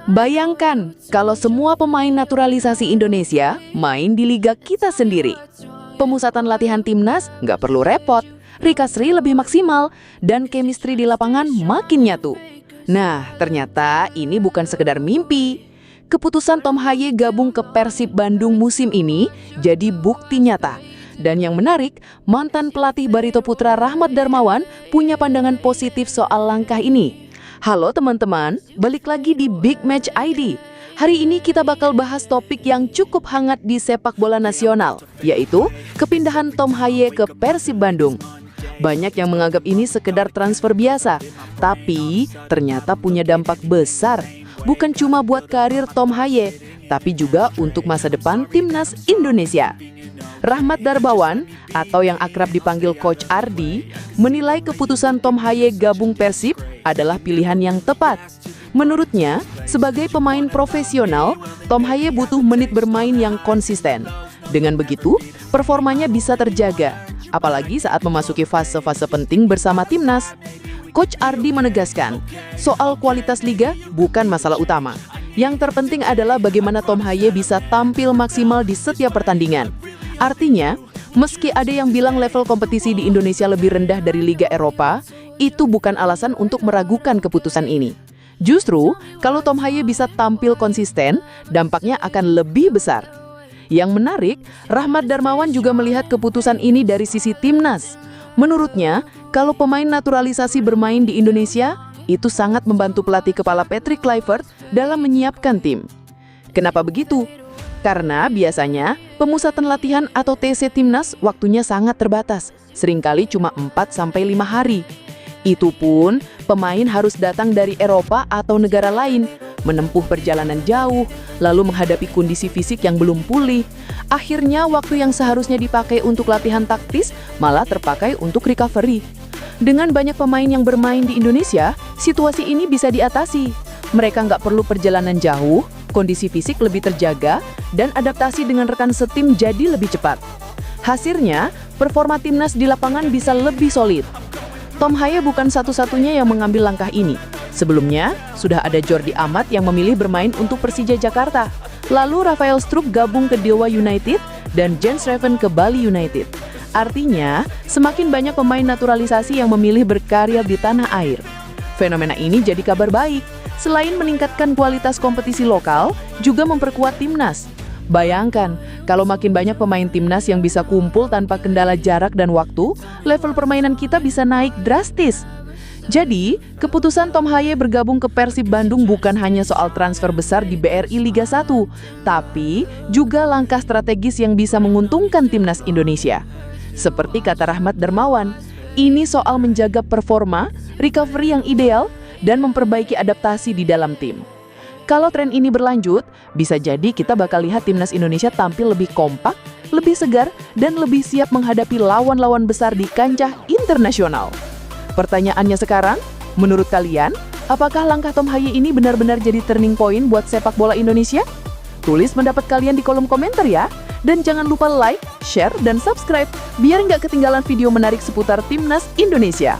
Bayangkan kalau semua pemain naturalisasi Indonesia main di liga kita sendiri. Pemusatan latihan timnas nggak perlu repot, recovery lebih maksimal, dan chemistry di lapangan makin nyatu. Nah, ternyata ini bukan sekedar mimpi. Keputusan Tom Haye gabung ke Persib Bandung musim ini jadi bukti nyata. Dan yang menarik, mantan pelatih Barito Putra Rahmat Darmawan punya pandangan positif soal langkah ini. Halo teman-teman, balik lagi di Big Match ID. Hari ini kita bakal bahas topik yang cukup hangat di sepak bola nasional, yaitu kepindahan Tom Haye ke Persib Bandung. Banyak yang menganggap ini sekedar transfer biasa, tapi ternyata punya dampak besar. Bukan cuma buat karir Tom Haye, tapi juga untuk masa depan timnas Indonesia. Rahmat Darmawan, atau yang akrab dipanggil Coach Ardi, menilai keputusan Tom Haye gabung Persib adalah pilihan yang tepat. Menurutnya, sebagai pemain profesional, Tom Haye butuh menit bermain yang konsisten. Dengan begitu, performanya bisa terjaga, apalagi saat memasuki fase-fase penting bersama timnas. Coach Ardi menegaskan, soal kualitas liga bukan masalah utama. Yang terpenting adalah bagaimana Tom Haye bisa tampil maksimal di setiap pertandingan. Artinya, meski ada yang bilang level kompetisi di Indonesia lebih rendah dari Liga Eropa, itu bukan alasan untuk meragukan keputusan ini. Justru, kalau Tom Haye bisa tampil konsisten, dampaknya akan lebih besar. Yang menarik, Rahmat Darmawan juga melihat keputusan ini dari sisi timnas. Menurutnya, kalau pemain naturalisasi bermain di Indonesia, itu sangat membantu pelatih kepala Patrick Kluivert dalam menyiapkan tim. Kenapa begitu? Karena biasanya pemusatan latihan atau TC timnas waktunya sangat terbatas, seringkali cuma 4-5 hari. Itu pun pemain harus datang dari Eropa atau negara lain, menempuh perjalanan jauh, lalu menghadapi kondisi fisik yang belum pulih. Akhirnya waktu yang seharusnya dipakai untuk latihan taktis malah terpakai untuk recovery. Dengan banyak pemain yang bermain di Indonesia, situasi ini bisa diatasi. Mereka nggak perlu perjalanan jauh, kondisi fisik lebih terjaga, dan adaptasi dengan rekan setim jadi lebih cepat. Hasilnya, performa timnas di lapangan bisa lebih solid. Tom Haye bukan satu-satunya yang mengambil langkah ini. Sebelumnya, sudah ada Jordi Amat yang memilih bermain untuk Persija Jakarta. Lalu Rafael Struijk gabung ke Dewa United dan Jens Schreven ke Bali United. Artinya, semakin banyak pemain naturalisasi yang memilih berkarya di tanah air. Fenomena ini jadi kabar baik. Selain meningkatkan kualitas kompetisi lokal, juga memperkuat timnas. Bayangkan, kalau makin banyak pemain timnas yang bisa kumpul tanpa kendala jarak dan waktu, level permainan kita bisa naik drastis. Jadi, keputusan Tom Haye bergabung ke Persib Bandung bukan hanya soal transfer besar di BRI Liga 1, tapi juga langkah strategis yang bisa menguntungkan timnas Indonesia. Seperti kata Rahmat Darmawan, ini soal menjaga performa, recovery yang ideal, dan memperbaiki adaptasi di dalam tim. Kalau tren ini berlanjut, bisa jadi kita bakal lihat timnas Indonesia tampil lebih kompak, lebih segar, dan lebih siap menghadapi lawan-lawan besar di kancah internasional. Pertanyaannya sekarang, menurut kalian, apakah langkah Tom Haye ini benar-benar jadi turning point buat sepak bola Indonesia? Tulis pendapat kalian di kolom komentar ya. Dan jangan lupa like, share, dan subscribe biar nggak ketinggalan video menarik seputar timnas Indonesia.